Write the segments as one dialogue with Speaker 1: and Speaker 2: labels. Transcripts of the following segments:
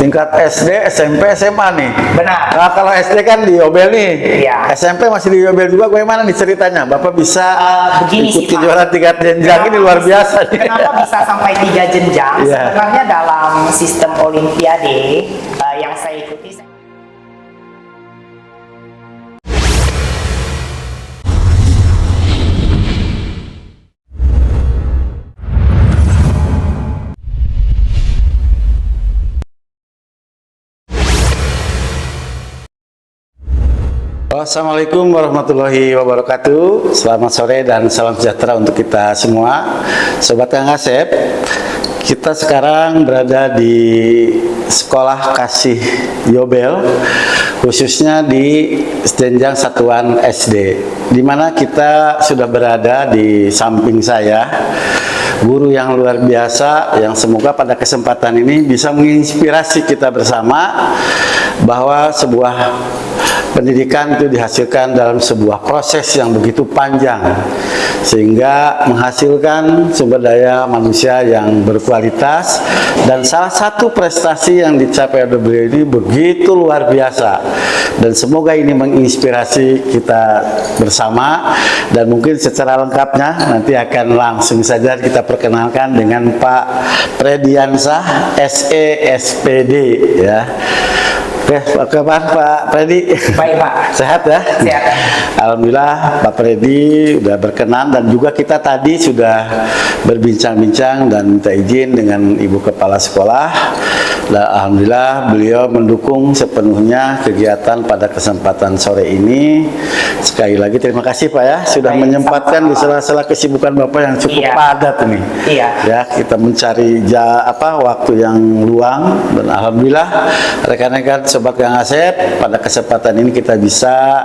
Speaker 1: tingkat SD, SMP, SMA nih.
Speaker 2: Benar.
Speaker 1: Nah, kalau SD kan di Yobel nih.
Speaker 2: Iya.
Speaker 1: SMP masih di Yobel juga. Bagaimana nih ceritanya? Bapak bisa
Speaker 2: begini
Speaker 1: ikut
Speaker 2: sih, Pak.
Speaker 1: kejuaraan tingkat jenjang ini luar biasa nih.
Speaker 2: Kenapa bisa sampai 3 jenjang?
Speaker 1: Iya.
Speaker 2: Sebenarnya dalam sistem Olimpiade yang saya ikuti.
Speaker 1: Assalamualaikum warahmatullahi wabarakatuh. Selamat sore dan salam sejahtera untuk kita semua. Sobat Kang Asep, kita sekarang berada di Sekolah Kasih Yobel, khususnya di jenjang satuan SD, di mana kita sudah berada di samping saya guru yang luar biasa yang semoga pada kesempatan ini bisa menginspirasi kita bersama bahwa sebuah pendidikan itu dihasilkan dalam sebuah proses yang begitu panjang sehingga menghasilkan sumber daya manusia yang berkualitas, dan salah satu prestasi yang dicapai oleh beliau ini begitu luar biasa, dan semoga ini menginspirasi kita bersama. Dan mungkin secara lengkapnya nanti akan langsung saja kita perkenalkan dengan Pak Frediansah SE SPD ya. Oke, apa kabar Pak Fredi?
Speaker 2: Baik, Pak.
Speaker 1: Sehat ya?
Speaker 2: Sehat.
Speaker 1: Alhamdulillah Pak Fredi sudah berkenan, dan juga kita tadi sudah berbincang-bincang dan minta izin dengan Ibu Kepala Sekolah. Dan alhamdulillah beliau mendukung sepenuhnya kegiatan pada kesempatan sore ini. Sekali lagi terima kasih Pak ya, sudah
Speaker 2: Baik,
Speaker 1: menyempatkan
Speaker 2: sama-sama.
Speaker 1: di sela-sela kesibukan Bapak yang cukup
Speaker 2: Iya.
Speaker 1: padat ini.
Speaker 2: Iya.
Speaker 1: Ya, kita mencari waktu yang luang, dan alhamdulillah rekan-rekan Sobat Kang Asep, pada kesempatan ini kita bisa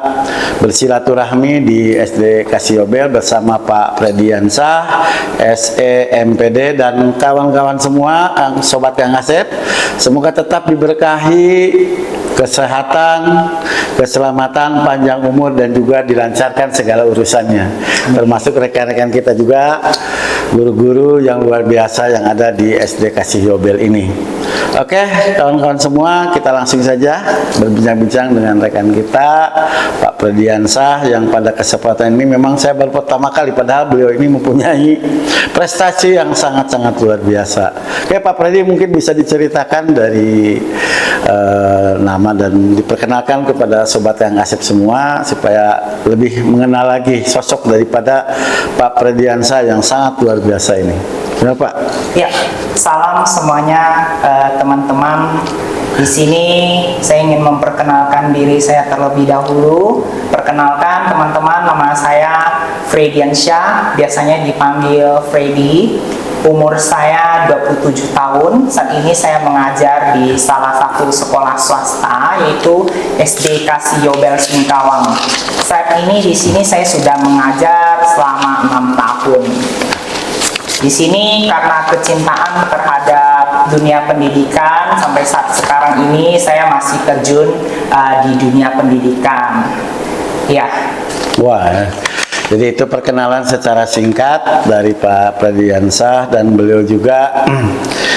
Speaker 1: bersilaturahmi di SD Kasih Yobel bersama Pak Frediansah SE MPD dan kawan-kawan semua Sobat Kang Asep. Semoga tetap diberkahi kesehatan, keselamatan, panjang umur, dan juga dilancarkan segala urusannya, termasuk rekan-rekan kita juga, guru-guru yang luar biasa yang ada di SD Kasih Yobel ini. Oke, kawan-kawan semua, kita langsung saja berbincang-bincang dengan rekan kita, Pak Frediansah, yang pada kesempatan ini memang saya baru pertama kali, padahal beliau ini mempunyai prestasi yang sangat-sangat luar biasa. Oke, Pak Fredi, mungkin bisa diceritakan dari nama dan diperkenalkan kepada Sobat Kang Asep semua, supaya lebih mengenal lagi sosok daripada Pak Frediansah yang sangat luar biasa ini. Kenapa Pak?
Speaker 2: Ya, salam semuanya teman-teman. Di sini saya ingin memperkenalkan diri saya terlebih dahulu. Perkenalkan teman-teman, nama saya Frediansah, biasanya dipanggil Fredi. Umur saya 27 tahun. Saat ini saya mengajar di salah satu sekolah swasta, yaitu SD Kasih Yobel Singkawang. Saat ini di sini saya sudah mengajar selama 6 tahun. Di sini karena kecintaan terhadap dunia pendidikan, sampai saat sekarang ini saya masih terjun di dunia pendidikan. Ya.
Speaker 1: Wah, jadi itu perkenalan secara singkat dari Pak Frediansah, dan beliau juga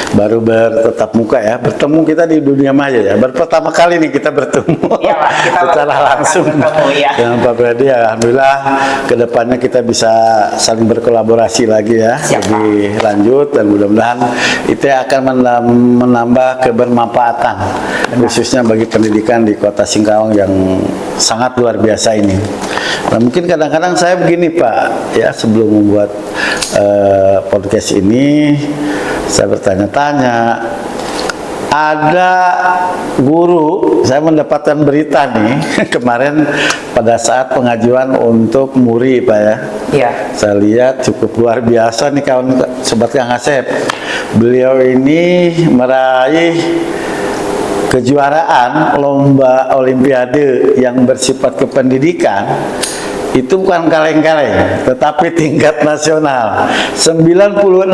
Speaker 1: baru bertatap muka ya, bertemu kita di dunia maya ya, baru pertama kali nih kita bertemu
Speaker 2: Iya, Pak, kita
Speaker 1: secara langsung
Speaker 2: bertemu, ya.
Speaker 1: dengan Pak Fredi. Alhamdulillah kedepannya kita bisa saling berkolaborasi lagi ya.
Speaker 2: Siap,
Speaker 1: lebih lanjut, dan mudah-mudahan itu akan menambah kebermanfaatan khususnya bagi pendidikan di Kota Singkawang yang sangat luar biasa ini. Nah, mungkin kadang-kadang saya begini Pak ya, sebelum membuat podcast ini saya bertanya-tanya, ada guru, saya mendapatkan berita nih kemarin pada saat pengajuan untuk MURI Pak ya.
Speaker 2: Iya.
Speaker 1: Saya lihat cukup luar biasa nih kawan Sobat Kang Asep. Beliau ini meraih kejuaraan lomba olimpiade yang bersifat kependidikan. Itu bukan kaleng-kaleng, tetapi tingkat nasional 96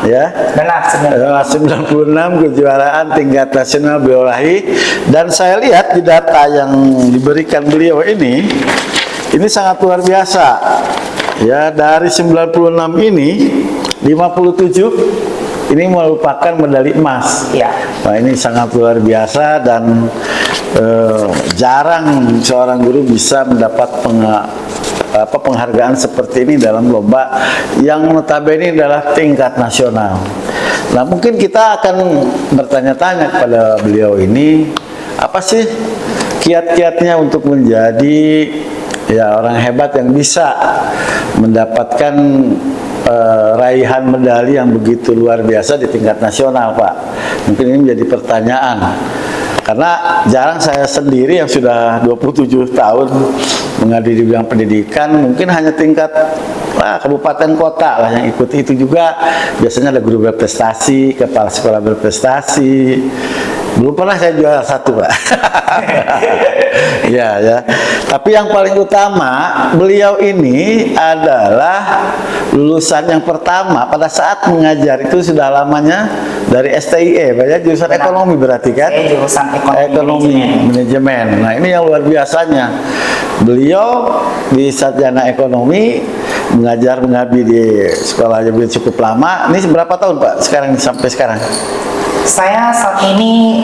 Speaker 1: ya.
Speaker 2: Benar,
Speaker 1: 96 kejuaraan tingkat nasional beliau raih. Dan saya lihat di data yang diberikan beliau ini sangat luar biasa. Ya, dari 96 ini 57 ini merupakan medali emas.
Speaker 2: Ya.
Speaker 1: Nah, ini sangat luar biasa dan jarang seorang guru bisa mendapat penghargaan seperti ini dalam lomba yang notabene adalah tingkat nasional. Nah, mungkin kita akan bertanya-tanya kepada beliau ini, apa sih kiat-kiatnya untuk menjadi ya orang hebat yang bisa mendapatkan raihan medali yang begitu luar biasa di tingkat nasional, Pak? Mungkin ini menjadi pertanyaan. Karena jarang saya sendiri yang sudah 27 tahun mengabdi di bidang pendidikan, mungkin hanya tingkat kabupaten kota lah yang ikut. Itu juga biasanya ada guru berprestasi, kepala sekolah berprestasi. Belum pernah saya juara satu, Pak. Ya, ya. Tapi yang paling utama, beliau ini adalah lulusan yang pertama pada saat mengajar itu sudah lamanya dari STIE, Pak ya, jurusan ekonomi berarti kan?
Speaker 2: Saya jurusan ekonomi
Speaker 1: manajemen. Nah, ini yang luar biasanya. Beliau di sarjana ekonomi mengajar mengabdi di sekolah yang cukup lama. Ini berapa tahun, Pak? Sekarang sampai sekarang?
Speaker 2: Saya saat ini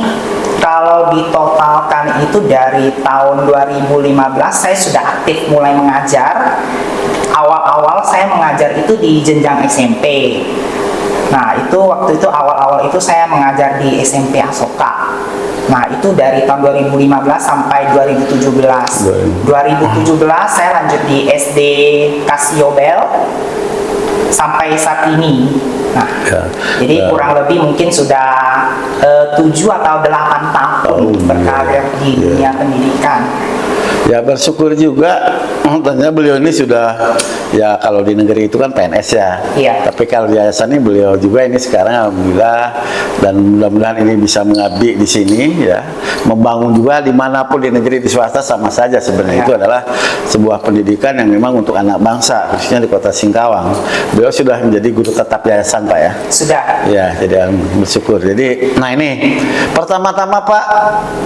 Speaker 2: kalau ditotalkan itu dari tahun 2015 saya sudah aktif mulai mengajar. Awal-awal saya mengajar itu di jenjang SMP. Nah, itu waktu itu awal-awal itu saya mengajar di SMP Asoka. Nah, itu dari tahun 2015 sampai 2017. 2017 saya lanjut di SD Kasiobel sampai saat ini. Nah, jadi kurang lebih mungkin sudah 7 atau 8 tahun berkarir di dunia pendidikan.
Speaker 1: Ya, bersyukur juga. Ternyata beliau ini sudah, ya kalau di negeri itu kan PNS ya.
Speaker 2: Iya.
Speaker 1: Tapi kalau di yayasan ini beliau juga ini sekarang alhamdulillah, dan mudah-mudahan ini bisa mengabdi di sini ya. Membangun juga dimanapun di negeri, di swasta sama saja sebenarnya.
Speaker 2: Ya.
Speaker 1: Itu adalah sebuah pendidikan yang memang untuk anak bangsa, khususnya di Kota Singkawang. Beliau sudah menjadi guru tetap yayasan, Pak ya.
Speaker 2: Sudah.
Speaker 1: Ya, jadi bersyukur. Jadi, nah ini pertama-tama Pak,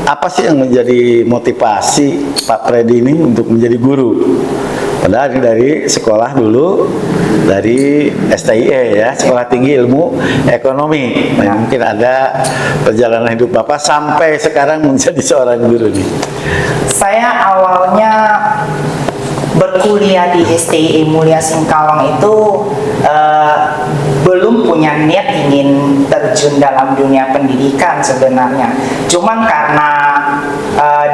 Speaker 1: apa sih yang menjadi motivasi Pak Freddy ini untuk menjadi guru? Padahal ini dari sekolah dulu, dari STIE ya, Sekolah Tinggi Ilmu Ekonomi. Nah, mungkin ada perjalanan hidup Bapak sampai sekarang menjadi seorang guru nih.
Speaker 2: Saya awalnya berkuliah di STIE Mulia Singkawang itu belum punya niat ingin terjun dalam dunia pendidikan sebenarnya. Cuman karena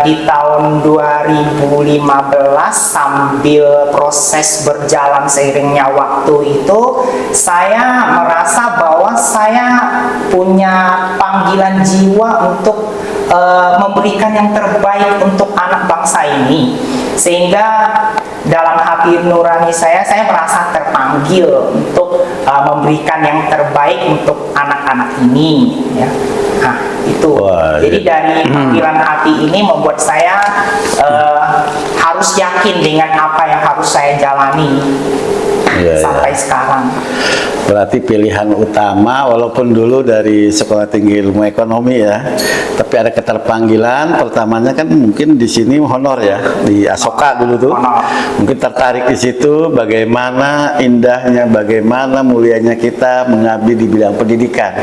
Speaker 2: di tahun 2015 sambil proses berjalan seiringnya waktu itu, saya merasa bahwa saya punya panggilan jiwa untuk memberikan yang terbaik untuk anak bangsa ini. Sehingga dalam hati nurani saya merasa terpanggil untuk memberikan yang terbaik untuk anak-anak ini ya. Nah, itu.
Speaker 1: Wah,
Speaker 2: jadi
Speaker 1: ya.
Speaker 2: dari panggilan hati ini membuat saya harus yakin dengan apa yang harus saya jalani sampai sekarang.
Speaker 1: Berarti pilihan utama, walaupun dulu dari Sekolah Tinggi Ilmu Ekonomi ya, tapi ada keterpanggilan. Pertamanya kan mungkin di sini honor ya, di Asoka dulu tuh. Mungkin tertarik di situ, bagaimana indahnya, bagaimana mulianya kita mengabdi di bidang pendidikan,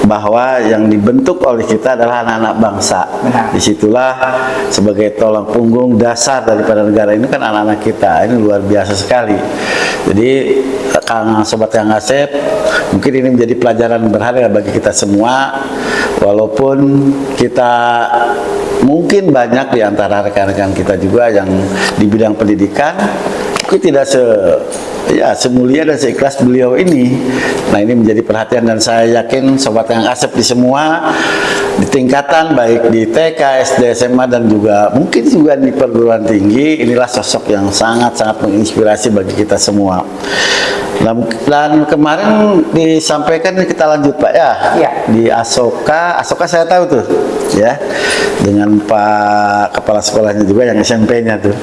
Speaker 1: bahwa yang dibentuk oleh kita adalah anak-anak bangsa. Disitulah sebagai tulang punggung dasar daripada negara ini kan anak-anak kita. Ini luar biasa sekali. Jadi Kang Sobat Kang Asep, mungkin ini menjadi pelajaran berharga bagi kita semua. Walaupun kita mungkin banyak di antara rekan-rekan kita juga yang di bidang pendidikan, mungkin tidak semulia dan seikhlas beliau ini. Nah, ini menjadi perhatian, dan saya yakin Sobat Kang Asep di semua di tingkatan baik di TK, SD, SMA dan juga mungkin juga di perguruan tinggi, inilah sosok yang sangat-sangat menginspirasi bagi kita semua. Dan kemarin disampaikan, kita lanjut Pak ya, di Asoka saya tahu tuh ya, dengan Pak Kepala Sekolahnya juga yang SMP-nya tuh.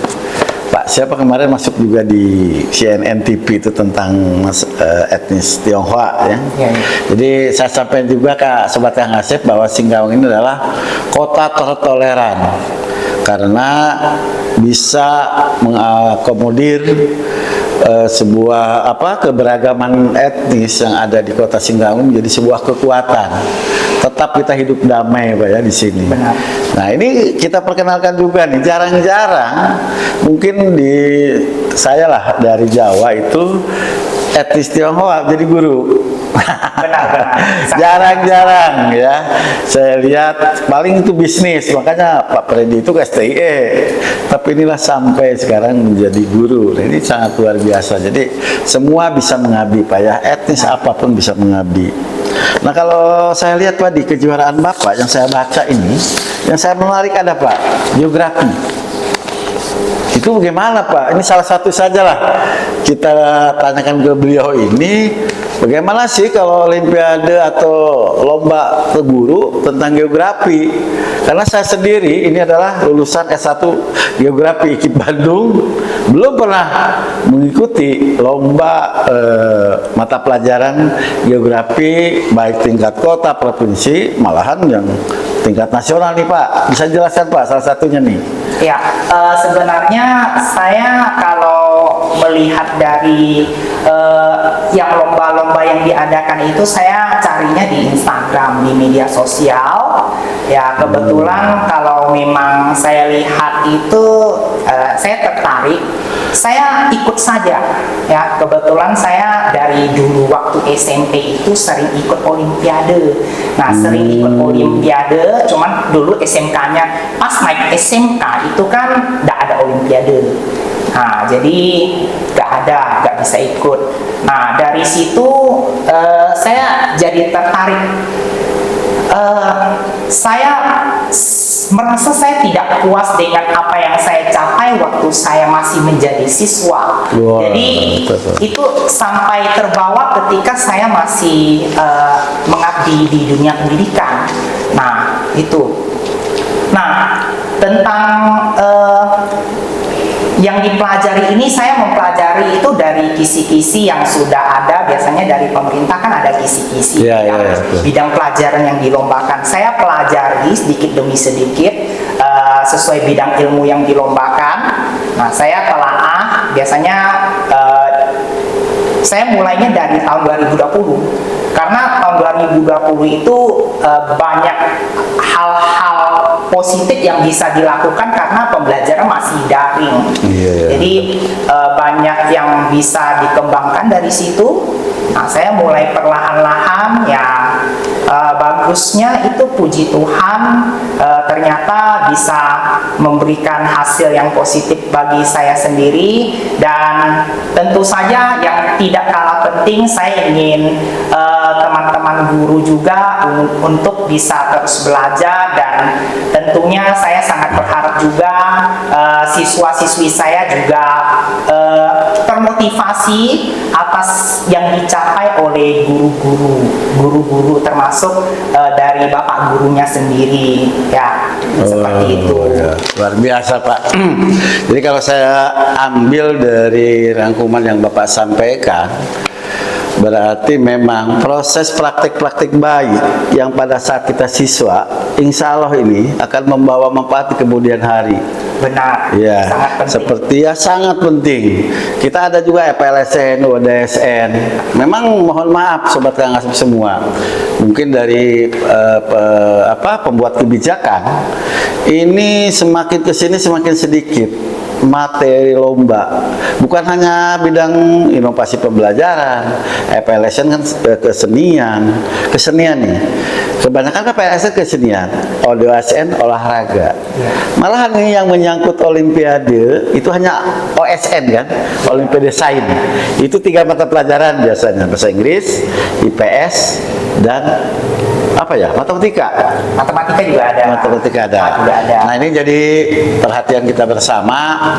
Speaker 1: Pak siapa kemarin masuk juga di CNN TV itu tentang etnis Tionghoa ya. Jadi saya sampaikan juga ke Sobat Kang Asep bahwa Singkawang ini adalah kota tertoleran karena bisa mengakomodir sebuah keberagaman etnis yang ada di Kota Singkawang menjadi sebuah kekuatan. Tetap kita hidup damai Pak ya di sini.
Speaker 2: Benar.
Speaker 1: Nah ini kita perkenalkan juga nih, jarang-jarang mungkin di saya lah dari Jawa itu etnis Tionghoa jadi guru.
Speaker 2: Benar.
Speaker 1: Jarang-jarang ya saya lihat, paling itu bisnis, makanya Pak Freddy itu ke STIE, tapi inilah sampai sekarang menjadi guru. Nah, ini sangat luar biasa, jadi semua bisa mengabdi Pak ya, etnis apapun bisa mengabdi. Nah kalau saya lihat Pak di kejuaraan Bapak yang saya baca ini, yang saya menarik ada Pak, geografi. Itu bagaimana Pak? Ini salah satu sajalah kita tanyakan ke beliau ini, bagaimana sih kalau olimpiade atau lomba ke guru tentang geografi? Karena saya sendiri ini adalah lulusan S1 Geografi IKIP Bandung, belum pernah mengikuti lomba mata pelajaran geografi baik tingkat kota, provinsi, malahan yang tingkat nasional nih Pak. Bisa jelaskan Pak salah satunya nih?
Speaker 2: Ya, sebenarnya saya kalau melihat dari yang lomba-lomba yang diadakan itu, saya carinya di Instagram, di media sosial. Ya, kebetulan kalau memang saya lihat itu, saya tertarik. Saya ikut saja ya, kebetulan saya dari dulu waktu SMP itu sering ikut olimpiade. Nah, sering ikut olimpiade, cuman dulu SMK-nya, pas naik SMK itu kan tidak ada olimpiade. Nah, jadi nggak bisa ikut. Nah, dari situ saya jadi tertarik. Saya merasa saya tidak puas dengan apa yang saya capai waktu saya masih menjadi siswa.
Speaker 1: Wow,
Speaker 2: Jadi
Speaker 1: betul.
Speaker 2: itu sampai terbawa ketika saya masih mengabdi di dunia pendidikan. Nah, itu. Nah, tentang yang dipelajari ini, saya mempelajari itu dari kisi-kisi yang sudah ada. Biasanya dari pemerintah kan ada kisi-kisi bidang pelajaran yang dilombakan. Saya pelajari sedikit demi sedikit sesuai bidang ilmu yang dilombakan. Nah, saya telaah. Biasanya saya mulainya dari tahun 2020, karena tahun 2020 itu banyak hal-hal positif yang bisa dilakukan karena pembelajaran masih daring. Jadi banyak yang bisa dikembangkan dari situ. Nah, saya mulai perlahan-lahan ya, bagusnya itu puji Tuhan, ternyata bisa memberikan hasil yang positif bagi saya sendiri. Dan tentu saja yang tidak kalah penting, saya ingin teman-teman guru juga untuk bisa terus belajar, dan tentunya saya sangat berharap juga siswa-siswi saya juga termotivasi atas yang dicapai oleh guru-guru termasuk dari bapak gurunya sendiri ya, seperti itu.
Speaker 1: Ya. Luar biasa Pak. Jadi kalau saya ambil dari rangkuman yang Bapak sampaikan, berarti memang proses praktik-praktik baik yang pada saat kita siswa, insya Allah ini akan membawa manfaat di kemudian hari.
Speaker 2: Benar,
Speaker 1: Ya,
Speaker 2: sangat penting.
Speaker 1: seperti ya sangat penting. Kita ada juga FLSN, UDSN. Memang mohon maaf Sobat Kang Asep semua, mungkin dari pembuat kebijakan ini semakin kesini semakin sedikit materi lomba. Bukan hanya bidang inovasi pembelajaran, FLSN kan kesenian nih. Kebanyakan kan PLSN kesenian, ODSN olahraga. Malahan ini yang menyangkut olimpiade itu hanya OSN kan, Olimpiade Sains. Itu 3 mata pelajaran biasanya, bahasa Inggris, IPS, dan matematika.
Speaker 2: Matematika juga ada.
Speaker 1: Matematika ada.
Speaker 2: Juga ada.
Speaker 1: Nah, ini jadi perhatian kita bersama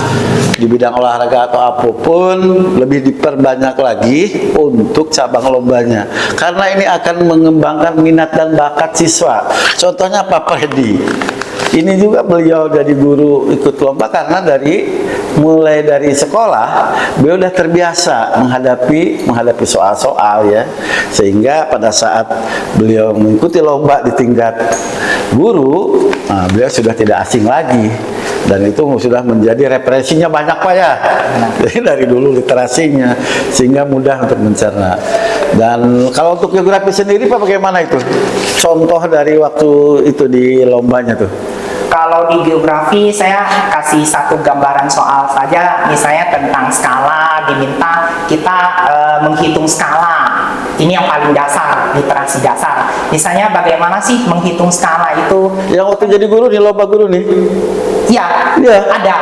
Speaker 1: di bidang olahraga atau apapun, lebih diperbanyak lagi untuk cabang lombanya. Karena ini akan mengembangkan minat dan bakat siswa. Contohnya Pak Freddy. Ini juga beliau jadi guru ikut lomba karena mulai dari sekolah beliau sudah terbiasa menghadapi soal-soal ya, sehingga pada saat beliau mengikuti lomba di tingkat guru, beliau sudah tidak asing lagi. dan itu sudah menjadi referensinya banyak Pak ya. Jadi dari dulu literasinya sehingga mudah untuk mencerna. Dan kalau untuk geografi sendiri Pak bagaimana itu? Contoh dari waktu itu di lombanya tuh.
Speaker 2: Kalau di geografi saya kasih satu gambaran soal saja, misalnya tentang skala, diminta kita menghitung skala. Ini yang paling dasar, literasi dasar. Misalnya bagaimana sih menghitung skala itu?
Speaker 1: Yang waktu jadi guru di lomba guru nih.
Speaker 2: Ya,
Speaker 1: Iya.
Speaker 2: ada,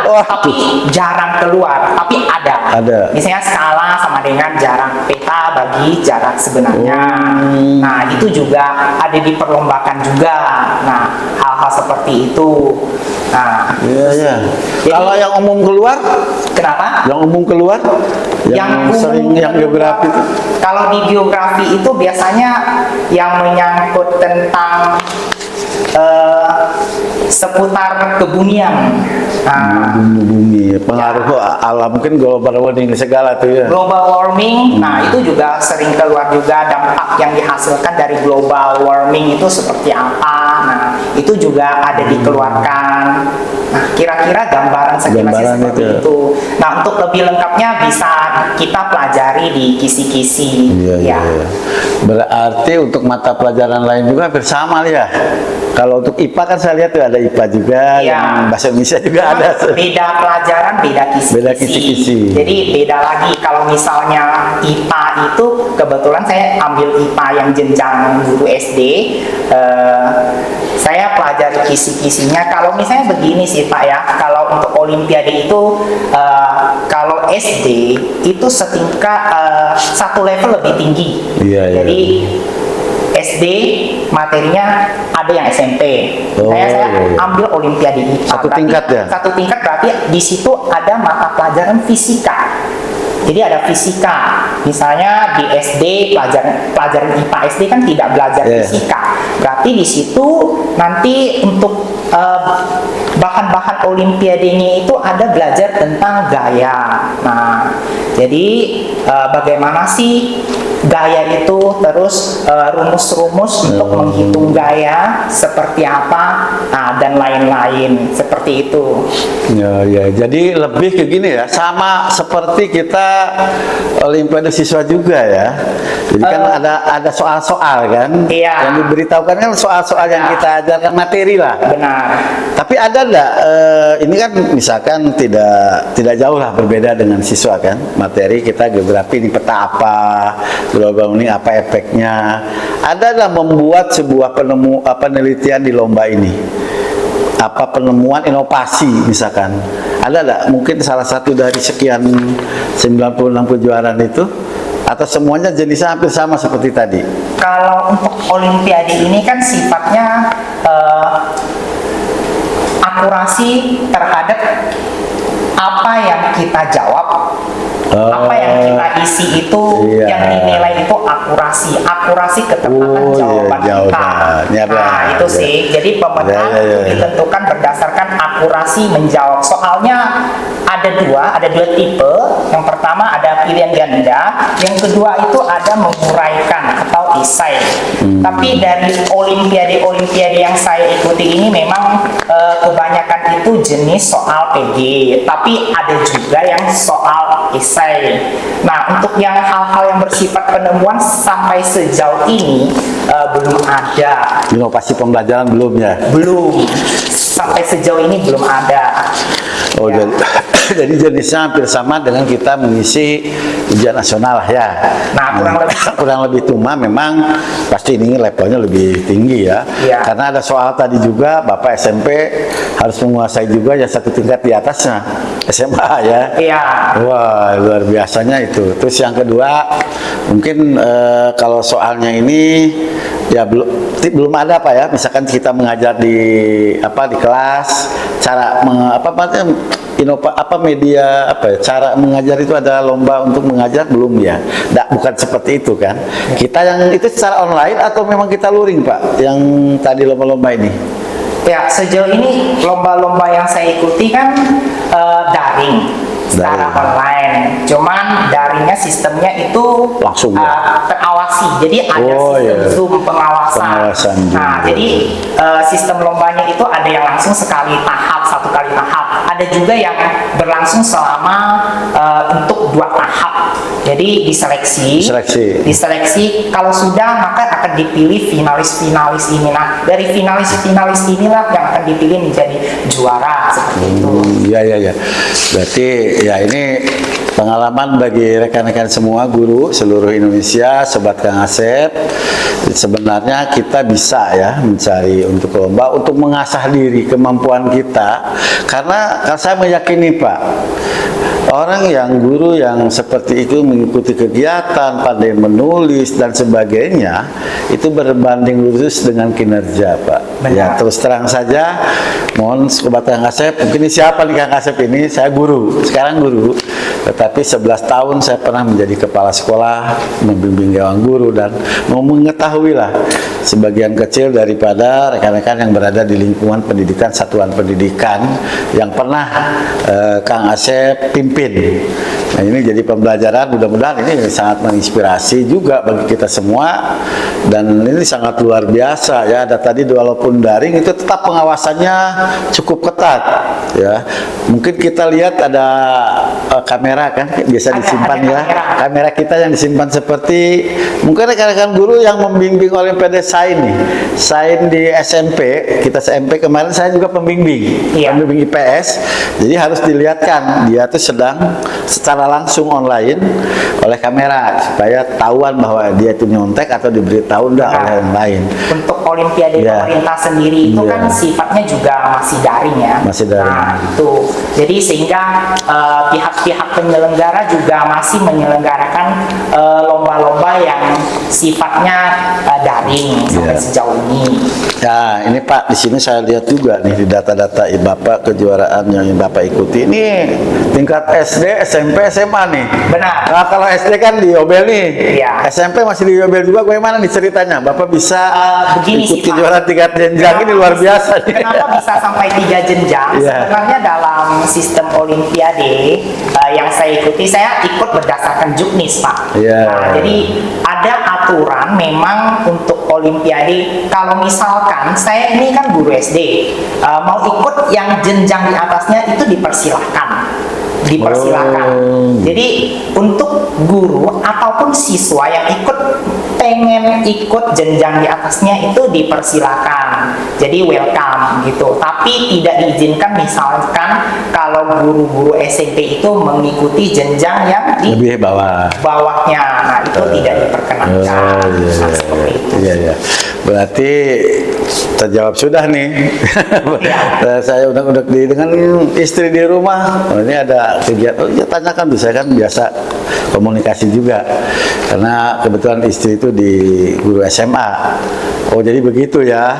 Speaker 1: Wah,
Speaker 2: tapi jarang keluar, tapi ada. Misalnya skala sama dengan jarak peta bagi jarak sebenarnya. Nah, itu juga ada diperlombakan juga. Nah, hal-hal seperti itu. Nah,
Speaker 1: Iya.
Speaker 2: Jadi-
Speaker 1: Kalau yang umum keluar,
Speaker 2: kenapa?
Speaker 1: yang umum keluar, yang sering yang geografi itu.
Speaker 2: Kalau di geografi itu biasanya yang menyangkut tentang seputar kebunian. Nah,
Speaker 1: Bumi, pengaruh alam, mungkin global warming segala tuh ya.
Speaker 2: global warming, nah itu juga sering keluar juga dampak yang dihasilkan dari global warming itu seperti apa. Nah, itu juga ada dikeluarkan. Nah, kira-kira gambaran sekilas
Speaker 1: Gambaran
Speaker 2: seperti
Speaker 1: itu.
Speaker 2: itu. Nah, untuk lebih lengkapnya bisa kita pelajari di kisi-kisi.
Speaker 1: Iya. Berarti untuk mata pelajaran lain juga hampir sama ya. Kalau untuk IPA kan saya lihat tuh ada IPA juga,
Speaker 2: Iya.
Speaker 1: yang bahasa Indonesia juga
Speaker 2: Cuma
Speaker 1: ada.
Speaker 2: beda pelajaran, beda kisi-kisi.
Speaker 1: Beda kisi-kisi.
Speaker 2: Jadi beda lagi. Kalau misalnya IPA itu kebetulan saya ambil IPA yang jenjang guru SD. Saya pelajari kisi-kisinya. Kalau misalnya begini sih Pak ya, kalau untuk Olimpiade itu kalau SD itu setingkat satu level lebih tinggi.
Speaker 1: Iya.
Speaker 2: Jadi SD materinya ada yang SMP. Saya
Speaker 1: iya.
Speaker 2: ambil Olimpiade IPA.
Speaker 1: Satu
Speaker 2: Berarti
Speaker 1: tingkat ya?
Speaker 2: Satu tingkat berarti di situ ada mata pelajaran fisika. Jadi ada fisika. Misalnya di SD pelajaran IPA SD kan tidak belajar
Speaker 1: Yeah.
Speaker 2: fisika. Berarti di situ nanti untuk bahan-bahan Olimpiadenya itu ada belajar tentang gaya. Nah, jadi bagaimana sih gaya itu, terus rumus-rumus untuk menghitung gaya seperti apa, nah, dan lain-lain seperti itu.
Speaker 1: Ya. Jadi lebih ke gini ya, sama seperti kita Olimpiade siswa juga ya. Jadi kan ada soal-soal kan,
Speaker 2: Iya.
Speaker 1: yang diberitahukan kan soal-soal yang
Speaker 2: Iya.
Speaker 1: kita ajarkan materi lah.
Speaker 2: Benar.
Speaker 1: Tapi ada enggak, ini kan misalkan tidak jauh lah berbeda dengan siswa kan, materi kita geografi ini peta apa, global warming apa efeknya. Ada enggak membuat sebuah penelitian di lomba ini? Apa penemuan inovasi misalkan? Ada enggak? Mungkin salah satu dari sekian 96 kejuaraan itu, atau semuanya jenisnya hampir sama seperti tadi?
Speaker 2: Kalau untuk Olimpiade ini kan sifatnya akurasi terhadap apa yang kita jawab, apa yang kita isi itu,
Speaker 1: Iya.
Speaker 2: yang dinilai itu akurasi ketepatan jawaban kita.
Speaker 1: jawabannya
Speaker 2: Nah,
Speaker 1: lah.
Speaker 2: itu sih. Jadi pemenang
Speaker 1: Ya.
Speaker 2: itu ditentukan berdasarkan akurasi menjawab. Soalnya ada dua tipe. Yang pertama ada pilihan ganda, yang kedua itu ada menguraikan atau esai. Tapi dari Olimpiade yang saya ikuti ini memang kebanyakan itu jenis soal PG, tapi ada juga yang soal esai. Nah, untuk yang hal-hal yang bersifat penemuan sampai sejauh ini belum ada.
Speaker 1: Inovasi pembelajaran belum ya?
Speaker 2: Belum. Sampai sejauh ini belum ada.
Speaker 1: Oh,
Speaker 2: Ya.
Speaker 1: jadi jenisnya hampir sama dengan kita mengisi ujian nasional lah ya.
Speaker 2: Nah, kurang lebih.
Speaker 1: Cuma memang pasti ini levelnya lebih tinggi ya.
Speaker 2: Iya.
Speaker 1: Karena ada soal tadi juga Bapak SMP harus menguasai juga ya satu tingkat di atasnya SMA ya.
Speaker 2: Iya.
Speaker 1: Wah, luar biasanya itu. Terus yang kedua, mungkin kalau soalnya ini ya belum ada Pak ya. Misalkan kita mengajar di kelas, cara cara mengajar itu ada lomba untuk mengajar belum ya? Bukan seperti itu kan? Kita yang itu secara online atau memang kita luring Pak? Yang tadi lomba-lomba ini?
Speaker 2: Ya, sejauh ini lomba-lomba yang saya ikuti kan daring. secara online. Cuman daringnya sistemnya itu
Speaker 1: Langsung,
Speaker 2: terawasi. Jadi ada sistem Zoom pengawasan. Nah, jadi sistem lombanya itu ada yang langsung sekali tahap, 1 kali tahap. Ada juga yang berlangsung selama untuk 2 tahap. Jadi diseleksi. Kalau sudah maka akan dipilih finalis-finalis ini. Nah, dari finalis-finalis inilah yang akan dipilih menjadi juara seperti itu.
Speaker 1: Iya. Berarti ya ini pengalaman bagi rekan-rekan semua guru seluruh Indonesia, Sobat Kang Asep. Sebenarnya kita bisa ya mencari untuk lomba untuk mengasah diri, kemampuan kita. Karena saya meyakini Pak, orang yang guru yang seperti itu mengikuti kegiatan, pandai menulis dan sebagainya, itu berbanding lurus dengan kinerja Pak.
Speaker 2: Benar.
Speaker 1: Ya terus terang saja, mohon Sobat Kang Asep, mungkin siapa nih Kang Asep ini? Saya guru, sekarang guru. Tetapi 11 tahun saya pernah menjadi kepala sekolah, membimbing dewan guru dan mau mengetahui lah sebagian kecil daripada rekan-rekan yang berada di lingkungan pendidikan, satuan pendidikan yang pernah Kang Asep pimpin. Nah ini jadi pembelajaran, mudah-mudahan ini sangat menginspirasi juga bagi kita semua dan ini sangat luar biasa ya. Ada tadi walaupun daring itu tetap pengawasannya cukup ketat ya. Mungkin kita lihat ada kamera kan biasa disimpan ya. Kamera kita yang disimpan seperti mungkin rekan-rekan guru yang membimbing Olimpiade Sains nih. Sains di SMP, kita SMP kemarin saya juga pembimbing, pembimbing IPS. Jadi harus dilihatkan dia tuh sedang secara langsung online oleh kamera supaya tahuan bahwa dia itu nyontek atau diberitahu enggak oleh yang lain.
Speaker 2: Untuk Olimpiade pemerintah sendiri itu kan sifatnya juga masih daring ya.
Speaker 1: Masih daring.
Speaker 2: Nah, itu. Jadi sehingga pihak-pihak penyelenggara juga masih menyelenggarakan lomba-lomba yang sifatnya daring sampai sejauh ini.
Speaker 1: Ya, ini Pak, di sini saya lihat juga nih di data-data Bapak kejuaraan yang Bapak ikuti ini tingkat SD, SMP, SMA nih.
Speaker 2: Benar.
Speaker 1: Nah, kalau SD kan di Yobel nih.
Speaker 2: Iya.
Speaker 1: SMP masih di Yobel juga. Bagaimana nih ceritanya? Bapak bisa
Speaker 2: begini
Speaker 1: ikut
Speaker 2: sih,
Speaker 1: kejuaraan tingkat jenjang ini luar biasa nih.
Speaker 2: Kenapa bisa sampai 3 jenjang? Sebenarnya dalam sistem Olimpiade yang saya ikuti, saya ikut berdasarkan juknis Pak. Nah, jadi ada aturan memang untuk Olimpiade. Kalau misalkan saya ini kan guru SD, mau ikut yang jenjang di atasnya itu dipersilahkan. Jadi untuk guru ataupun siswa yang pengen ikut jenjang di atasnya itu dipersilakan. Jadi welcome gitu. Tapi tidak diizinkan misalkan kalau guru-guru SMP itu mengikuti jenjang yang di
Speaker 1: lebih bawahnya.
Speaker 2: Nah, itu tidak diperkenankan. Seperti itu.
Speaker 1: Iya. Berarti terjawab sudah nih. Saya udah dengan istri di rumah. Oh, ini ada kegiatan. Ya tanyakan bisa kan biasa komunikasi juga. Karena kebetulan istri itu di guru SMA. Oh jadi begitu ya.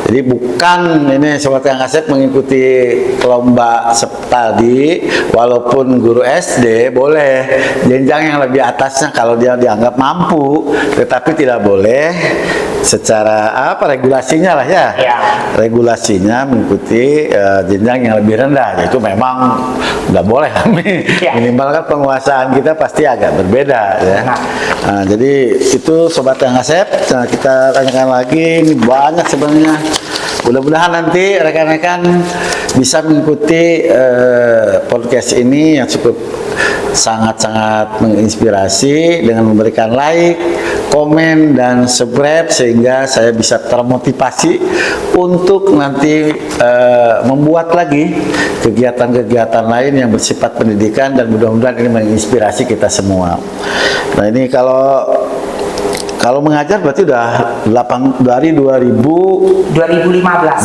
Speaker 1: Jadi bukan ini Sobat Kang Asep mengikuti lomba tadi, walaupun guru SD boleh jenjang yang lebih atasnya kalau dia dianggap mampu, tetapi tidak boleh secara regulasinya lah ya. Regulasinya mengikuti jenjang yang lebih rendah, itu memang nggak boleh. Minimal kan penguasaan kita pasti agak berbeda ya. Nah, jadi itu Sobat Kang Asep. Nah, kita tanyakan lagi, ini banyak sebenarnya. Mudah-mudahan nanti rekan-rekan bisa mengikuti podcast ini yang cukup sangat-sangat menginspirasi dengan memberikan like, komen, dan subscribe sehingga saya bisa termotivasi untuk nanti membuat lagi kegiatan-kegiatan lain yang bersifat pendidikan dan mudah-mudahan ini menginspirasi kita semua. Nah ini kalau mengajar berarti udah dari 2015.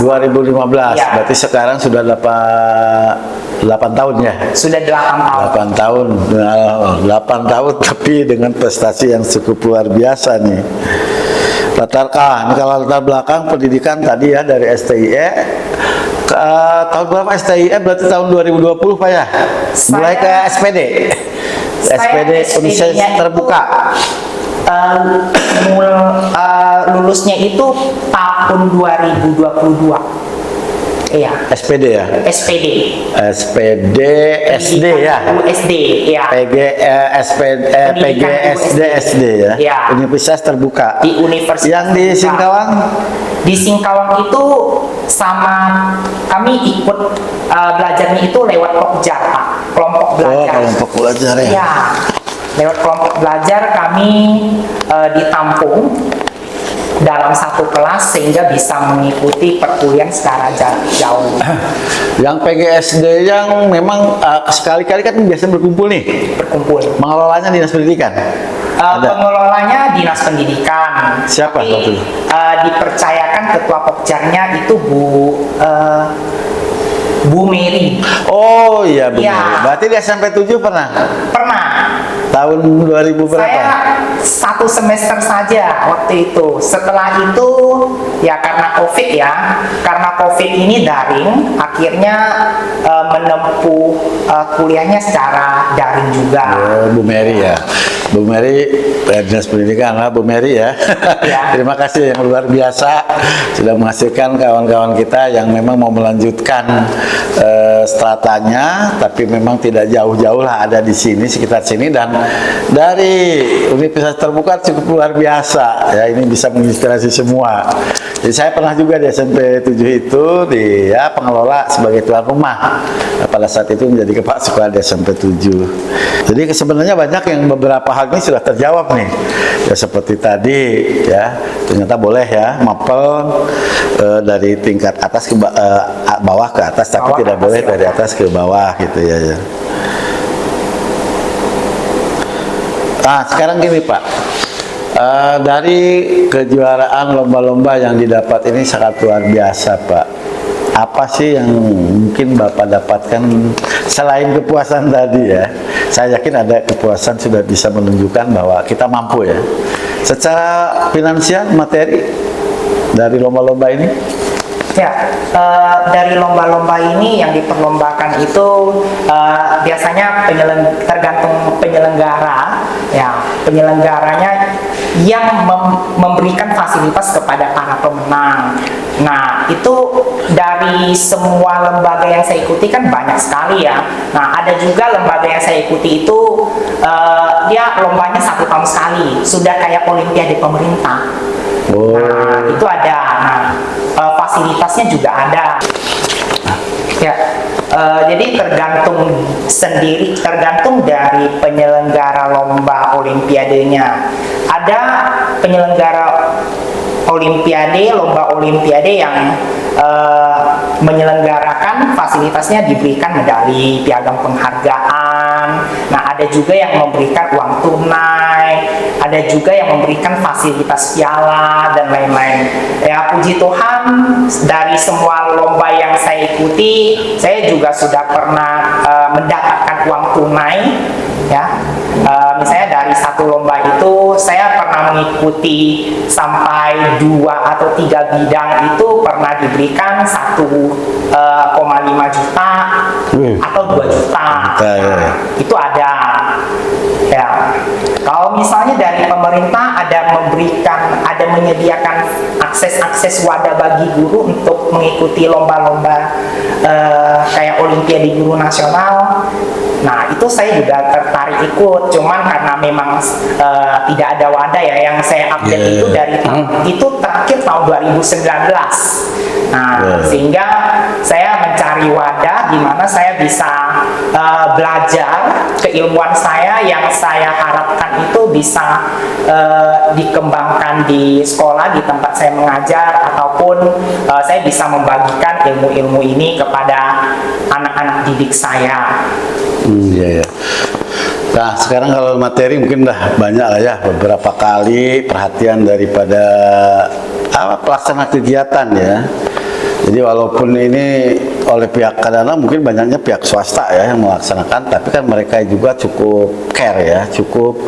Speaker 1: Berarti sekarang sudah 8 tahun ya? Sudah 8 tahun. 8 tahun tapi dengan prestasi yang cukup luar biasa nih. Ini kalau latar belakang pendidikan tadi ya dari STIE. Tahun berapa STIE? Berarti tahun 2020 Pak ya? Mulai ke SPD. SPD Universitas Terbuka.
Speaker 2: Lulusnya itu tahun 2022. Iya.
Speaker 1: SPD ya?
Speaker 2: SPD.
Speaker 1: SPD SD ya?
Speaker 2: SD, ya.
Speaker 1: PGSD SD ya?
Speaker 2: Ya.
Speaker 1: Universitas terbuka.
Speaker 2: Di Universitas
Speaker 1: Yang di
Speaker 2: terbuka.
Speaker 1: Singkawang?
Speaker 2: Di Singkawang itu sama kami ikut belajarnya itu lewat Pokjar, Pak. Kelompok belajar.
Speaker 1: Oh, kelompok belajar ya?
Speaker 2: Ya. Lewat kelompok belajar kami ditampung dalam satu kelas sehingga bisa mengikuti perkuliahan secara jauh.
Speaker 1: Yang PGSD yang memang sekali-kali kan biasa berkumpul nih.
Speaker 2: Berkumpul.
Speaker 1: Mengelolanya Dinas Pendidikan? Ada.
Speaker 2: Pengelolanya Dinas Pendidikan.
Speaker 1: Siapa
Speaker 2: Tapi,
Speaker 1: waktu itu?
Speaker 2: dipercayakan ketua Pokjarnya itu Bu Mary.
Speaker 1: Oh iya benar.
Speaker 2: Iya.
Speaker 1: Berarti di SMP 7 pernah?
Speaker 2: Pernah.
Speaker 1: Tahun 2000 berapa?
Speaker 2: Saya 1 semester saja waktu itu. Setelah itu ya karena COVID ya, karena COVID ini daring, akhirnya menempuh kuliahnya secara daring juga.
Speaker 1: Oh, Bu Mary ya. Bu Mary, Dinas Pendidikan lah Bu Mary ya.
Speaker 2: Ya.
Speaker 1: Terima kasih yang luar biasa sudah menghasilkan kawan-kawan kita yang memang mau melanjutkan stratanya, tapi memang tidak jauh-jauh lah ada di sini sekitar sini, dan dari Universitas Terbuka cukup luar biasa ya, ini bisa menginspirasi semua. Jadi saya pernah juga di SMP 7 itu di ya pengelola sebagai tuan rumah. Pada saat itu menjadi kepala sekolah di SMP 7. Jadi sebenarnya banyak yang beberapa hal ini sudah terjawab nih. Ya seperti tadi ya, ternyata boleh ya mapel dari tingkat atas ke bawah ke atas, tapi
Speaker 2: Bawah
Speaker 1: tidak
Speaker 2: ke atas,
Speaker 1: boleh
Speaker 2: ya.
Speaker 1: dari atas ke bawah gitu ya. Nah, sekarang gini Pak, dari kejuaraan lomba-lomba yang didapat ini sangat luar biasa Pak. Apa sih yang mungkin Bapak dapatkan selain kepuasan tadi ya? Saya yakin ada kepuasan sudah bisa menunjukkan bahwa kita mampu ya. Secara finansial, materi dari lomba-lomba ini?
Speaker 2: Ya, dari lomba-lomba ini yang diperlombakan itu biasanya tergantung penyelenggara, ya penyelenggaranya yang memberikan fasilitas kepada para pemenang. Nah, itu dari semua lembaga yang saya ikuti kan banyak sekali ya. Nah, ada juga lembaga yang saya ikuti itu dia lombanya 1 tahun sekali, sudah kayak olimpiade pemerintah.
Speaker 1: Oh.
Speaker 2: Nah, itu ada. Nah, fasilitasnya juga ada. Ya, jadi tergantung dari penyelenggara lomba olimpiadenya. Ada penyelenggara olimpiade, lomba olimpiade yang menyelenggarakan fasilitasnya diberikan medali, piagam penghargaan. Nah, ada juga yang memberikan uang tunai, ada juga yang memberikan fasilitas piala dan lain-lain. Ya, puji Tuhan dari semua lomba yang saya ikuti, saya juga sudah pernah mendapatkan uang tunai. Ya, misalnya dari satu lomba itu saya pernah mengikuti sampai 2 atau 3 bidang itu pernah diberikan 1,5 juta atau 2 juta.
Speaker 1: Ya.
Speaker 2: Itu ada. Ya, kalau misalnya dari pemerintah ada menyediakan akses wadah bagi guru untuk mengikuti lomba-lomba kayak Olimpiade Guru Nasional. Nah, itu saya juga tertarik ikut, cuman karena memang tidak ada wadah ya, yang saya update itu dari itu terakhir tahun 2019. Nah, sehingga saya mencari wadah di mana saya bisa belajar keilmuan saya yang saya harapkan itu bisa dikembangkan di sekolah, di tempat saya mengajar, ataupun saya bisa membagikan ilmu-ilmu ini kepada anak-anak didik saya.
Speaker 1: Iya ya. Nah, sekarang kalau materi mungkin udah banyak lah ya, beberapa kali perhatian daripada pelaksana kegiatan ya. Jadi walaupun ini oleh pihak kadang mungkin banyaknya pihak swasta ya yang melaksanakan, tapi kan mereka juga cukup care ya, cukup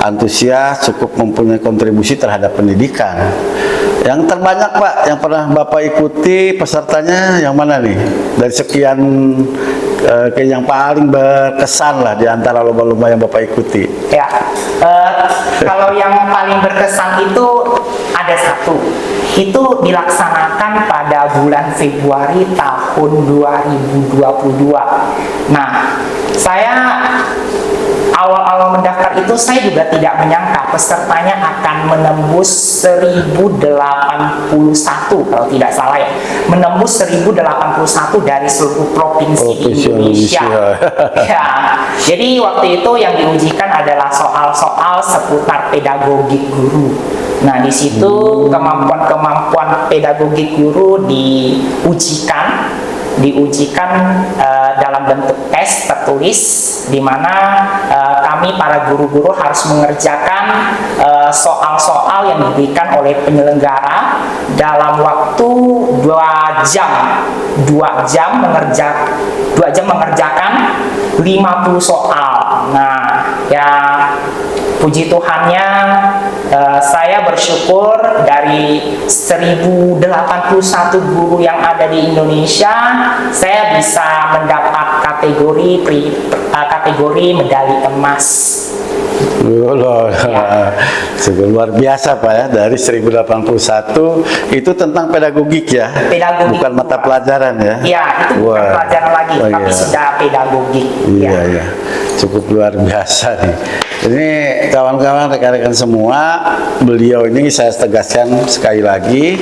Speaker 1: antusias, cukup mempunyai kontribusi terhadap pendidikan. Yang terbanyak Pak, yang pernah Bapak ikuti pesertanya yang mana nih? Dari sekian yang paling berkesan lah di antara lomba-lomba yang Bapak ikuti.
Speaker 2: Ya, kalau yang paling berkesan itu ada satu. Itu dilaksanakan pada pada bulan Februari tahun 2022. Nah, saya awal-awal mendaftar itu saya juga tidak menyangka pesertanya akan menembus 1081 kalau tidak salah ya. Menembus 1081 dari seluruh provinsi di Indonesia. Ya. Jadi waktu itu yang diujikan adalah soal-soal seputar pedagogik guru. Nah, di situ kemampuan-kemampuan pedagogik guru diujikan dalam bentuk tes tertulis, di mana kami para guru-guru harus mengerjakan soal-soal yang diberikan oleh penyelenggara dalam waktu 2 jam. 2 jam mengerjakan 50 soal. Nah, ya puji Tuhannya, saya bersyukur dari 1081 guru yang ada di Indonesia, saya bisa mendapat kategori medali emas.
Speaker 1: Luar biasa Pak ya, dari 1081 itu tentang pedagogik ya,
Speaker 2: pedagogik
Speaker 1: bukan mata pelajaran ya.
Speaker 2: Iya, itu bukan pelajaran lagi, tapi sudah pedagogik.
Speaker 1: Iya, iya. Cukup luar biasa nih. Ini kawan-kawan, rekan-rekan semua, beliau ini saya tegaskan sekali lagi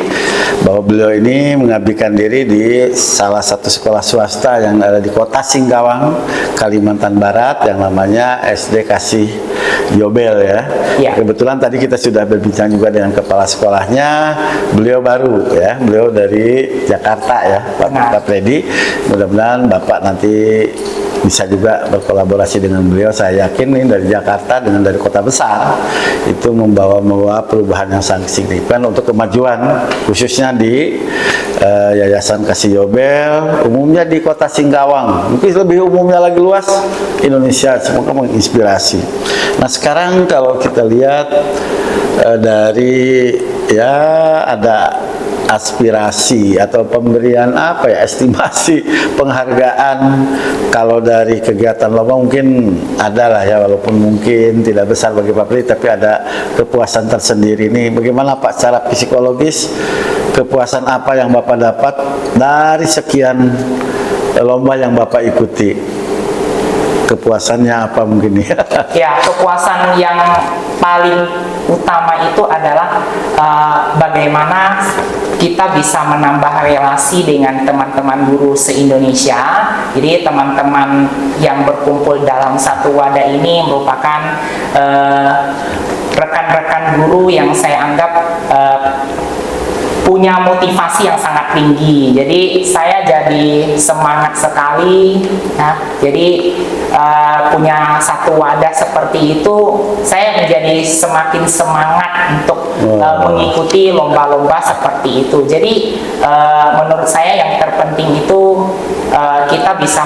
Speaker 1: bahwa beliau ini mengabdikan diri di salah satu sekolah swasta yang ada di kota Singkawang, Kalimantan Barat, yang namanya SD Kasih Yobel ya. Ya. Kebetulan tadi kita sudah berbincang juga dengan kepala sekolahnya, beliau baru ya, beliau dari Jakarta ya, Pak Freddy. Mudah-mudahan Bapak nanti bisa juga berkolaborasi dengan beliau. Saya yakin nih dari Jakarta dengan dari kota besar itu membawa perubahan yang sangat signifikan untuk kemajuan khususnya di Yayasan Kasih Yobel, umumnya di kota Singkawang, mungkin lebih umumnya lagi luas Indonesia. Semoga menginspirasi. Nah, sekarang kalau kita lihat dari ya ada aspirasi atau pemberian apa ya, estimasi penghargaan kalau dari kegiatan lomba mungkin ada lah ya, walaupun mungkin tidak besar bagi Pak Pri, tapi ada kepuasan tersendiri. Ini bagaimana Pak secara psikologis, kepuasan apa yang Bapak dapat dari sekian lomba yang Bapak ikuti? Kepuasannya apa mungkin ya?
Speaker 2: Ya, kepuasan yang paling utama itu adalah bagaimana kita bisa menambah relasi dengan teman-teman guru se-Indonesia. Jadi teman-teman yang berkumpul dalam satu wadah ini merupakan rekan-rekan guru yang saya anggap punya motivasi yang sangat tinggi. Jadi saya jadi semangat sekali ya. Jadi punya satu wadah seperti itu, saya menjadi semakin semangat untuk mengikuti lomba-lomba seperti itu. Jadi menurut saya yang terpenting itu kita bisa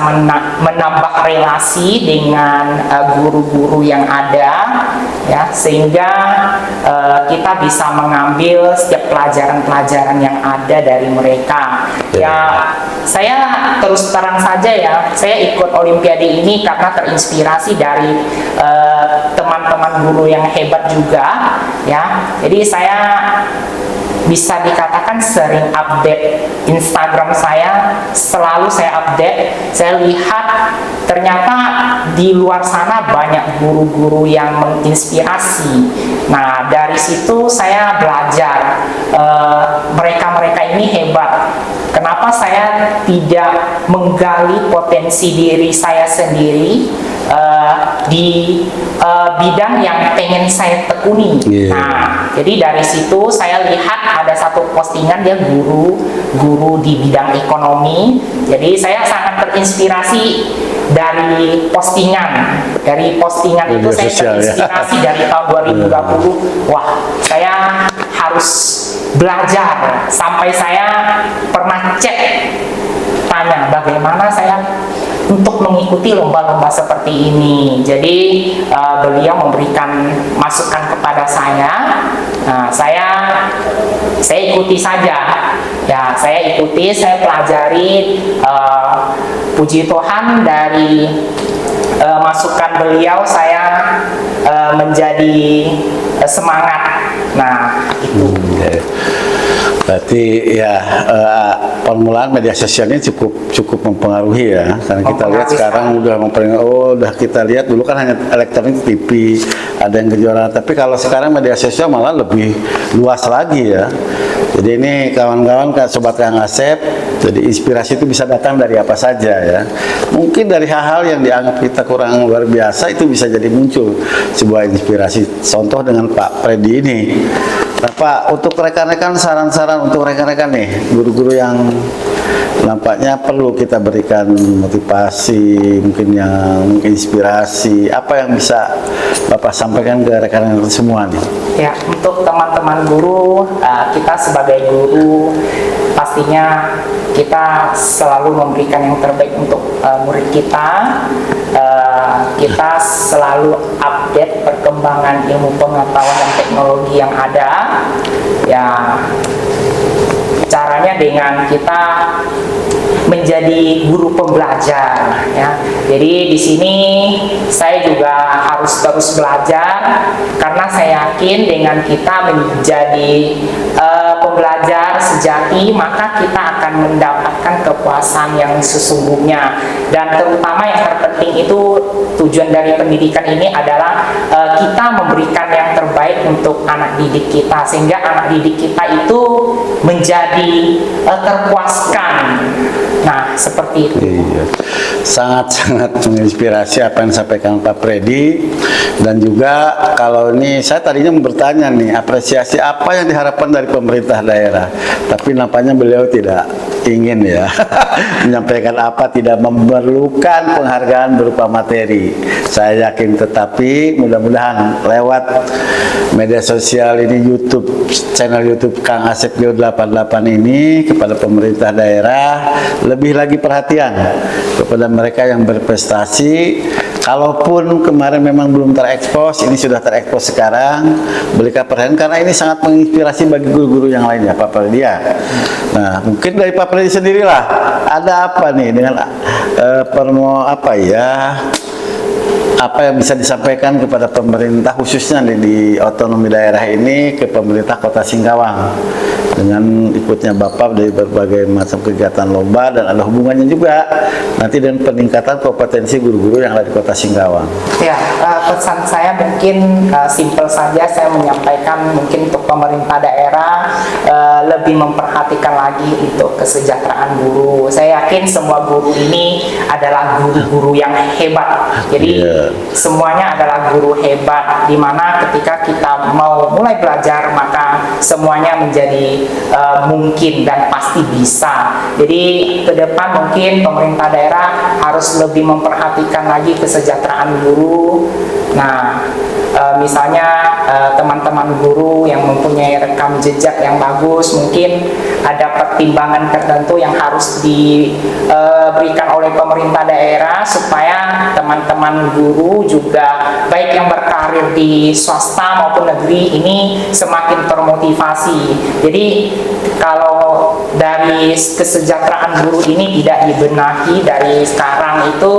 Speaker 2: menambah relasi dengan guru-guru yang ada ya, sehingga kita bisa mengambil setiap pelajaran-pelajaran yang ada dari mereka. Ya, saya terus terang saja ya, saya ikut Olimpiade ini karena terinspirasi dari teman-teman guru yang hebat juga ya. Jadi saya bisa dikatakan sering update Instagram saya, selalu saya update. Saya lihat ternyata di luar sana banyak guru-guru yang menginspirasi. Nah, dari situ saya belajar mereka-mereka ini hebat. Kenapa saya tidak menggali potensi diri saya sendiri di bidang yang pengen saya tekuni? Nah, jadi dari situ saya lihat ada satu postingan, dia guru di bidang ekonomi. Jadi saya sangat terinspirasi dari postingan. Dari postingan itu saya terinspirasi dari tahun 2020. Wah, saya harus belajar. Sampai saya pernah tanya bagaimana saya untuk mengikuti lomba-lomba seperti ini. Jadi beliau memberikan masukan kepada saya. Nah, saya ikuti saja. Ya, saya ikuti, saya pelajari. Puji Tuhan dari masukan beliau saya menjadi semangat. Nah, itu.
Speaker 1: Berarti ya permulaan media sosial ini cukup mempengaruhi ya, karena kita lihat sekarang udah kita lihat dulu kan hanya elektronik TV, ada yang kejuaraan, tapi kalau sekarang media sosial malah lebih luas lagi ya. Jadi ini kawan-kawan, sobat Kang Asep, jadi inspirasi itu bisa datang dari apa saja ya. Mungkin dari hal-hal yang dianggap kita kurang luar biasa itu bisa jadi muncul sebuah inspirasi. Contoh dengan Pak Freddy ini. Nah, Pak, untuk rekan-rekan, saran-saran untuk rekan-rekan nih, guru-guru yang nampaknya perlu kita berikan motivasi, mungkin yang inspirasi, apa yang bisa Bapak sampaikan ke rekan-rekan semua nih?
Speaker 2: Ya, untuk teman-teman guru, kita sebagai guru pastinya kita selalu memberikan yang terbaik untuk murid kita. Kita selalu update perkembangan ilmu pengetahuan dan teknologi yang ada. Ya, caranya dengan kita menjadi guru pembelajar ya. Jadi di sini saya juga harus terus belajar karena saya yakin dengan kita menjadi pembelajar sejati maka kita akan mendapatkan kepuasan yang sesungguhnya, dan terutama yang terpenting itu tujuan dari pendidikan ini adalah kita memberikan yang terbaik untuk anak didik kita sehingga anak didik kita itu menjadi terpuaskan. Nah, seperti itu.
Speaker 1: Iya. Sangat-sangat menginspirasi apa yang disampaikan Pak Freddy. Dan juga kalau ini saya tadinya bertanya nih, apresiasi apa yang diharapkan dari pemerintah daerah. Tapi nampaknya beliau tidak ingin ya menyampaikan apa, tidak memerlukan penghargaan berupa materi. Saya yakin, tetapi mudah-mudahan lewat media sosial ini, YouTube, channel YouTube Kang Asep Geo 88 ini, kepada pemerintah daerah lebih lagi perhatian kepada mereka yang berprestasi. Kalaupun kemarin memang belum terekspos, ini sudah terekspos sekarang, berikan perhatian karena ini sangat menginspirasi bagi guru-guru yang lainnya, Pak Freddy ya. Nah, mungkin dari Pak Freddy sendirilah, ada apa nih dengan apa yang bisa disampaikan kepada pemerintah khususnya di otonomi daerah ini, ke pemerintah Kota Singkawang dengan ikutnya Bapak dari berbagai macam kegiatan lomba, dan ada hubungannya juga nanti dengan peningkatan kompetensi guru-guru yang ada di Kota Singkawang.
Speaker 2: Ya, pesan saya mungkin simpel saja, saya menyampaikan mungkin untuk pemerintah daerah lebih memperhatikan lagi untuk kesejahteraan guru. Saya yakin semua guru ini adalah guru-guru yang hebat. Jadi semuanya adalah guru hebat, di mana ketika kita mau mulai belajar maka semuanya menjadi mungkin dan pasti bisa. Jadi ke depan mungkin pemerintah daerah harus lebih memperhatikan lagi kesejahteraan guru. Nah, misalnya teman-teman guru yang mempunyai rekam jejak yang bagus, mungkin ada pertimbangan tertentu yang harus diberikan oleh pemerintah daerah supaya teman-teman guru juga baik yang berkarir di swasta maupun negeri ini semakin termotivasi. Jadi kalau dari kesejahteraan guru ini tidak dibenahi dari sekarang itu,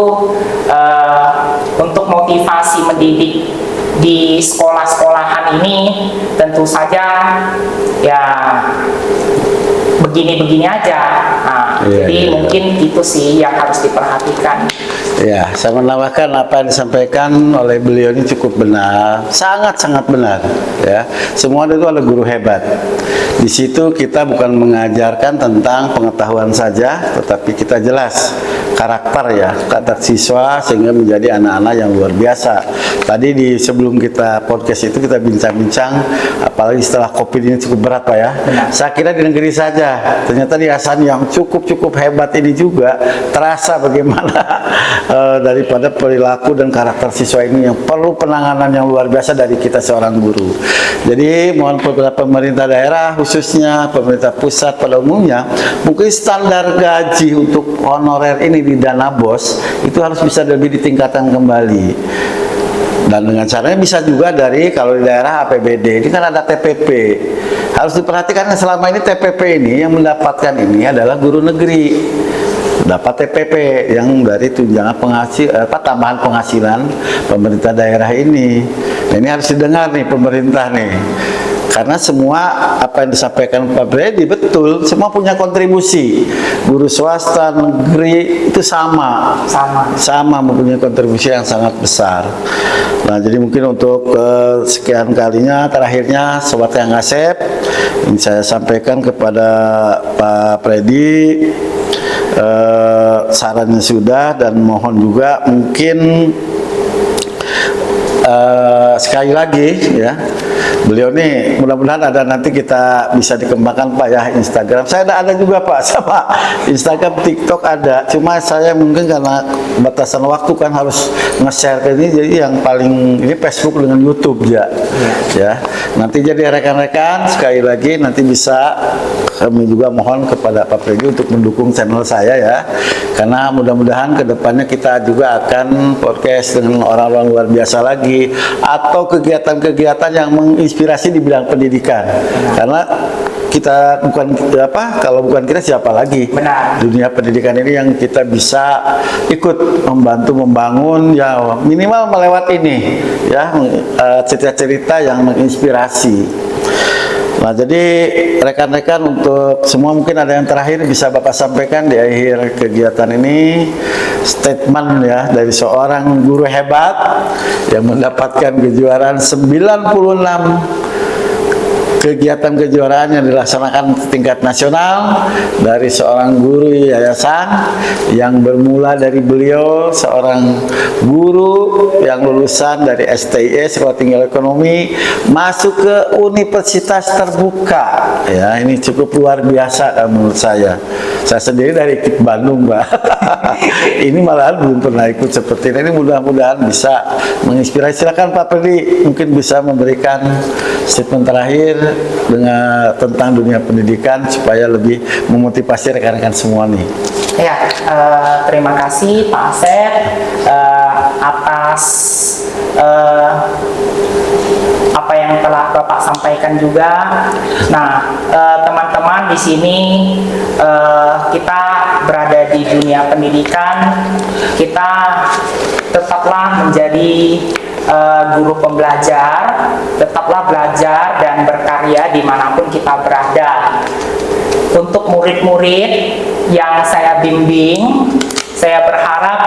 Speaker 2: untuk motivasi mendidik di sekolah-sekolahan ini tentu saja ya begini-begini aja. Nah, jadi mungkin itu sih yang harus diperhatikan.
Speaker 1: Ya, saya menambahkan apa yang disampaikan oleh beliau ini cukup benar, sangat-sangat benar. Ya, semua itu ada guru hebat. Di situ kita bukan mengajarkan tentang pengetahuan saja, tetapi kita jelas karakter siswa sehingga menjadi anak-anak yang luar biasa. Tadi sebelum kita podcast itu kita bincang-bincang, apalagi setelah COVID ini cukup berat Pak ya. Saya kira di negeri saja, ternyata di Hasan yang cukup hebat ini juga terasa bagaimana daripada perilaku dan karakter siswa ini yang perlu penanganan yang luar biasa dari kita seorang guru. Jadi mohon kepada pemerintah daerah, khususnya pemerintah pusat pada umumnya, mungkin standar gaji untuk honorer ini di dana BOS itu harus bisa lebih ditingkatkan kembali. Dan dengan caranya bisa juga dari, kalau di daerah APBD ini kan ada TPP, harus diperhatikan. Selama ini TPP ini yang mendapatkan ini adalah guru negeri, dapat TPP yang dari tunjangan tambahan penghasilan pemerintah daerah ini. Nah, ini harus didengar nih pemerintah nih. karena semua apa yang disampaikan Pak Bredi betul, semua punya kontribusi. Guru swasta, negeri itu sama mempunyai kontribusi yang sangat besar. Nah, jadi mungkin untuk sekian kalinya, terakhirnya Sobat Kang Asep, ini saya sampaikan kepada Pak Bredi, sarannya sudah, dan mohon juga mungkin sekali lagi ya, beliau nih mudah-mudahan ada nanti kita bisa dikembangkan Pak ya, Instagram saya ada juga Pak, sama Instagram, TikTok ada, cuma saya mungkin karena batasan waktu kan harus nge-share ke ini, jadi yang paling ini Facebook dengan YouTube ya. Nanti jadi rekan-rekan sekali lagi nanti bisa, kami juga mohon kepada Pak Fredy untuk mendukung channel saya ya, karena mudah-mudahan kedepannya kita juga akan podcast dengan orang-orang luar biasa lagi, atau kegiatan-kegiatan yang menginspirasi di bidang pendidikan. Karena kita bukan kalau bukan kita siapa lagi?
Speaker 2: Benar.
Speaker 1: Dunia pendidikan ini yang kita bisa ikut membantu membangun ya, minimal melewat ini ya, cerita-cerita yang menginspirasi. Nah, jadi rekan-rekan untuk semua mungkin ada yang terakhir bisa Bapak sampaikan di akhir kegiatan ini, statement ya dari seorang guru hebat yang mendapatkan kejuaraan 96 kegiatan-kejuaraan yang dilaksanakan tingkat nasional dari seorang guru yayasan yang bermula dari beliau seorang guru yang lulusan dari STIE Sekolah Tinggi Ekonomi masuk ke universitas terbuka ya, ini cukup luar biasa kan menurut saya sendiri dari IKIP Bandung Mbak. Ini malahan belum pernah ikut seperti ini, mudah-mudahan bisa menginspirasi. Silakan Pak Fredy mungkin bisa memberikan statement terakhir dengan tentang dunia pendidikan supaya lebih memotivasi rekan-rekan semua nih.
Speaker 2: Ya, terima kasih Pak Asep atas apa yang telah Bapak sampaikan juga. Nah, teman-teman di sini kita berada di dunia pendidikan, kita tetaplah menjadi guru pembelajar, tetaplah belajar dan berkarya dimanapun kita berada. Untuk murid-murid yang saya bimbing, saya berharap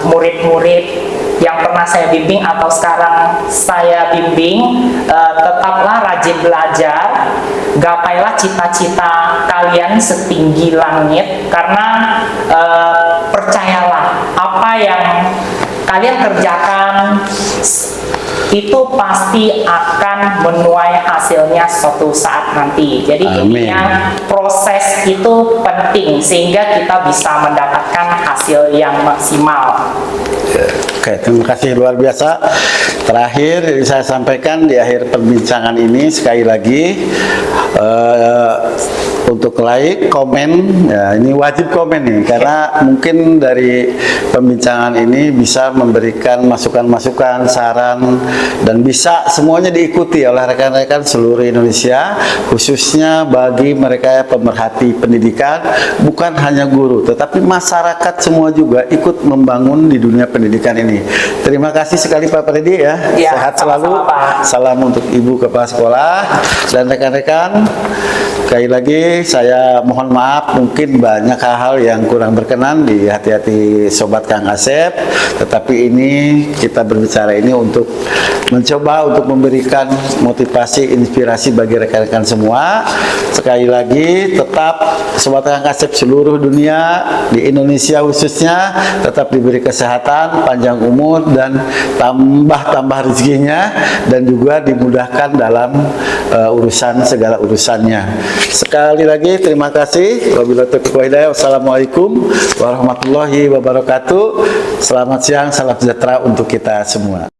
Speaker 2: murid-murid yang pernah saya bimbing atau sekarang saya bimbing tetaplah rajin belajar, gapailah cita-cita kalian setinggi langit, karena percayalah apa yang kalian kerjakan itu pasti akan menuai hasilnya suatu saat nanti. Jadi intinya proses itu penting sehingga kita bisa mendapatkan hasil yang maksimal.
Speaker 1: Oke, terima kasih luar biasa. Terakhir saya sampaikan di akhir perbincangan ini sekali lagi untuk like, komen, ya ini wajib komen nih karena mungkin dari pembincangan ini bisa memberikan masukan-masukan, saran, dan bisa semuanya diikuti oleh rekan-rekan seluruh Indonesia, khususnya bagi mereka yang pemerhati pendidikan, bukan hanya guru, tetapi masyarakat semua juga ikut membangun di dunia pendidikan ini. Terima kasih sekali Pak Fredy ya, sehat selalu. Salam untuk Ibu Kepala Sekolah dan rekan-rekan. Sekali lagi saya mohon maaf mungkin banyak hal-hal yang kurang berkenan di hati-hati Sobat Kang Asep, tetapi ini kita berbicara ini untuk mencoba untuk memberikan motivasi, inspirasi bagi rekan-rekan semua. Sekali lagi tetap Sobat Kang Asep seluruh dunia, di Indonesia khususnya, tetap diberi kesehatan, panjang umur, dan tambah rezekinya, dan juga dimudahkan dalam urusan segala urusannya. Sekali lagi terima kasih. Wabillahi taufiq wal hidayah. Wassalamualaikum warahmatullahi wabarakatuh. Selamat siang, salam sejahtera untuk kita semua.